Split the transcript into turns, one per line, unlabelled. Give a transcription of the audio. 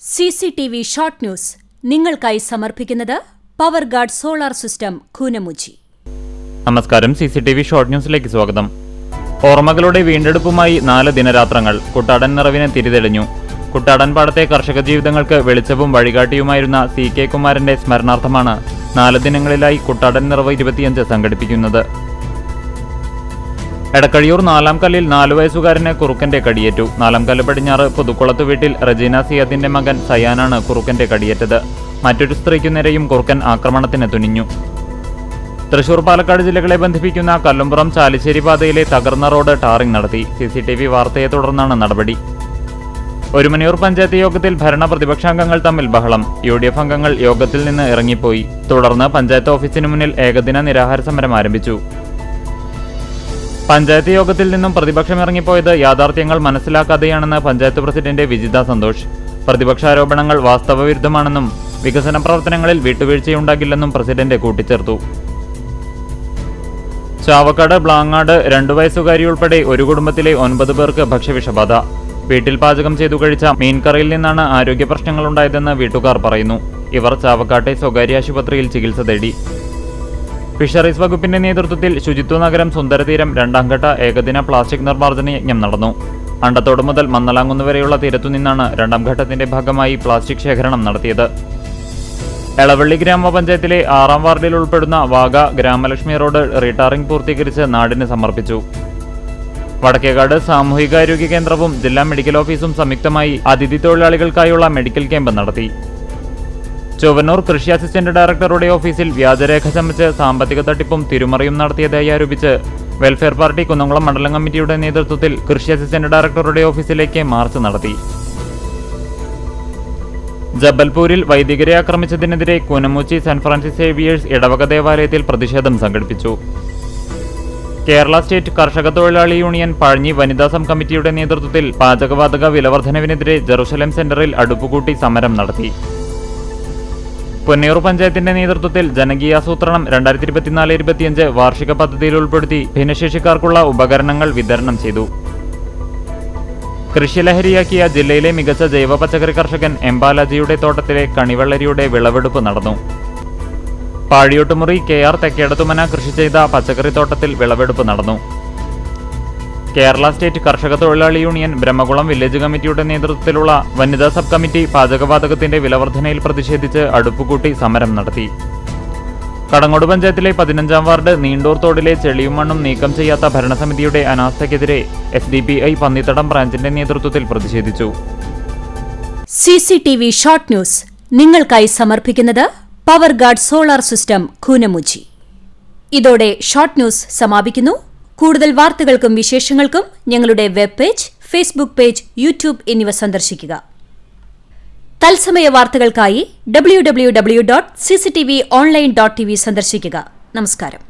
CCTV short news നിങ്ങൾക്കായി സമർപ്പിക്കുന്നത് power guard solar system Koonamuchi.
നമസ്കാരം. CCTV ഷോർട്ട് ന്യൂസിലേക്ക് സ്വാഗതം. ഓർമ്മകളുടെ വീണ്ടെടുപ്പുമായി 4 ദിനരാത്രങ്ങൾ. കുട്ടാടൻ നിറവിന് തിരിതെളിഞ്ഞു. കുട്ടാടൻ പാടത്തെ കർഷക ജീവിതങ്ങൾക്ക് വെളിച്ചവും വഴികാട്ടിയുമായിരുന്ന CK കുമാരന്റെ സ്മരണാർത്ഥമാണ് 4 ദിനങ്ങളിലായി കുട്ടാടൻ നിറവ് 25 സംഘടിപ്പിക്കുന്നത്. എടക്കഴിയൂർ 4 കല്ലിൽ 4 വയസ്സുകാരന് കുറുക്കന്റെ കടിയേറ്റു. 4 കല്ല് പടിഞ്ഞാറ് പുതുക്കുളത്ത് വീട്ടിൽ റജീന സിയാദിന്റെ മകൻ സയാനാണ് കുറുക്കന്റെ കടിയേറ്റത്. മറ്റൊരു സ്ത്രീക്കു നേരെയും കുറുക്കൻ ആക്രമണത്തിന് തുനിഞ്ഞു. തൃശൂർ പാലക്കാട് ജില്ലകളെ ബന്ധിപ്പിക്കുന്ന കല്ലുംപുറം ചാലിശ്ശേരി പാതയിലെ തകർന്ന റോഡ് ടാറിംഗ് നടത്തി. CCTV വാർത്തയെ തുടർന്നാണ് നടപടി. ഒരുമനയൂർ പഞ്ചായത്ത് യോഗത്തിൽ ഭരണ പ്രതിപക്ഷാംഗങ്ങൾ തമ്മിൽ ബഹളം. UDF അംഗങ്ങൾ യോഗത്തിൽ നിന്ന് ഇറങ്ങിപ്പോയി. തുടർന്ന് പഞ്ചായത്ത് ഓഫീസിന് മുന്നിൽ ഏകദിന നിരാഹാര സമരം ആരംഭിച്ചു. പഞ്ചായത്ത് യോഗത്തിൽ നിന്നും പ്രതിപക്ഷം ഇറങ്ങിപ്പോയത് യാഥാർത്ഥ്യങ്ങൾ മനസ്സിലാക്കാതെയാണെന്ന് പഞ്ചായത്ത് പ്രസിഡന്റ് വിജിത സന്തോഷ്. പ്രതിപക്ഷാരോപണങ്ങൾ വാസ്തവവിരുദ്ധമാണെന്നും വികസന പ്രവർത്തനങ്ങളിൽ വിട്ടുവീഴ്ചയുണ്ടാകില്ലെന്നും പ്രസിഡന്റ് കൂട്ടിച്ചേർത്തു. ചാവക്കാട് ബ്ലാങ്ങാട് 2 വയസ്സുകാരി ഉൾപ്പെടെ ഒരു കുടുംബത്തിലെ 9 പേർക്ക് ഭക്ഷ്യവിഷബാധ. വീട്ടിൽ പാചകം ചെയ്തു കഴിച്ച മീൻകറിയിൽ നിന്നാണ് ആരോഗ്യ പ്രശ്നങ്ങളുണ്ടായതെന്ന് വീട്ടുകാർ പറയുന്നു. ഇവർ ചാവക്കാട്ടെ സ്വകാര്യ ആശുപത്രിയിൽ ചികിത്സ തേടി. ഫിഷറീസ് വകുപ്പിന്റെ നേതൃത്വത്തിൽ ശുചിത്വ നഗരം സുന്ദരതീരം 2ാം ഘട്ട ഏകദിന പ്ലാസ്റ്റിക് നിർമ്മാർജ്ജന യജ്ഞം നടന്നു. അണ്ടത്തോട് മുതൽ മന്നലാങ്കുന്ന് വരെയുള്ള തീരത്തുനിന്നാണ് 2ാം ഘട്ടത്തിന്റെ ഭാഗമായി പ്ലാസ്റ്റിക് ശേഖരണം നടത്തിയത്. എളവള്ളി ഗ്രാമപഞ്ചായത്തിലെ 6ാം വാർഡിൽ ഉൾപ്പെടുന്ന വാഗ ഗ്രാമലക്ഷ്മി റോഡ് റീടാറിംഗ് പൂർത്തീകരിച്ച് നാടിന് സമർപ്പിച്ചു. വടക്കേകാട് സാമൂഹികാരോഗ്യ കേന്ദ്രവും ജില്ലാ മെഡിക്കൽ ഓഫീസും സംയുക്തമായി അതിഥി തൊഴിലാളികൾക്കായുള്ള മെഡിക്കൽ ക്യാമ്പ് നടത്തി. ചൊവ്വന്നൂർ കൃഷി അസിസ്റ്റന്റ് ഡയറക്ടറുടെ ഓഫീസിൽ വ്യാജരേഖ ചമച്ച് സാമ്പത്തിക തട്ടിപ്പും തിരുമറിയും നടത്തിയതായി ആരോപിച്ച് വെൽഫെയർ പാർട്ടി കുന്നംകുളം മണ്ഡലം കമ്മിറ്റിയുടെ നേതൃത്വത്തിൽ കൃഷി അസിസ്റ്റന്റ് ഡയറക്ടറുടെ ഓഫീസിലേക്ക് മാർച്ച് നടത്തി. ജബൽപൂരിൽ വൈദികരെ ആക്രമിച്ചതിനെതിരെ കൂനമുച്ചി സെന്റ് ഫ്രാൻസിസ് സേവിയേഴ്സ് ഇടവക ദേവാലയത്തിൽ പ്രതിഷേധം സംഘടിപ്പിച്ചു. കേരള സ്റ്റേറ്റ് കർഷക തൊഴിലാളി യൂണിയൻ പഴഞ്ഞി വനിതാ സം കമ്മിറ്റിയുടെ നേതൃത്വത്തിൽ പാചകവാതക വിലവർദ്ധനവിനെതിരെ ജെറുസലേം സെന്ററിൽ അടുപ്പുകൂട്ടി സമരം നടത്തി. പൊന്നയൂർ പഞ്ചായത്തിന്റെ നേതൃത്വത്തിൽ ജനകീയാസൂത്രണം 2024-25 വാർഷിക പദ്ധതിയിൽ ഉൾപ്പെടുത്തി ഭിന്നശേഷിക്കാർക്കുള്ള ഉപകരണങ്ങൾ വിതരണം ചെയ്തു. കൃഷിലഹരിയാക്കിയ ജില്ലയിലെ മികച്ച ജൈവ പച്ചക്കറി കർഷകൻ എംബാലാജിയുടെ തോട്ടത്തിലെ കണിവെള്ളരിയുടെ വിളവെടുപ്പ് നടന്നു. പാഴിയോട്ടുമുറി KR തെക്കേടത്തുമന കൃഷി ചെയ്ത പച്ചക്കറി തോട്ടത്തിൽ വിളവെടുപ്പ് നടന്നു. കേരള സ്റ്റേറ്റ് കർഷക തൊഴിലാളി യൂണിയൻ ബ്രഹ്മകുളം വില്ലേജ് കമ്മിറ്റിയുടെ നേതൃത്വത്തിലുള്ള വനിതാ സബ് കമ്മിറ്റി പാചകവാതകത്തിന്റെ വിലവർദ്ധനയിൽ പ്രതിഷേധിച്ച് അടുപ്പുകൂട്ടി സമരം നടത്തി. കടങ്ങോട് പഞ്ചായത്തിലെ 15ാം വാർഡ് നീണ്ടൂർ തോടിലെ ചെളിയും മണ്ണും നീക്കം ചെയ്യാത്ത ഭരണസമിതിയുടെ അനാസ്ഥയ്ക്കെതിരെ SDPI പന്നിത്തടം ബ്രാഞ്ചിന്റെ നേതൃത്വത്തിൽ പ്രതിഷേധിച്ചു.
CCTV ഷോർട്ട് ന്യൂസ് നിങ്ങൾക്കായി സമർപ്പിക്കുന്നത് power guard solar system Koonamuchi. ഇതോടെ ഷോർട്ട് ന്യൂസ് സമാപിക്കുന്നു. കൂടുതൽ വാർത്തകൾക്കും വിശേഷങ്ങൾക്കും ഞങ്ങളുടെ web page, Facebook page, YouTube എന്നിവ സന്ദർശിക്കുക. തത്സമയ വാർത്തകൾക്കായി www.cctv online.tv സന്ദർശിക്കുക. നമസ്കാരം.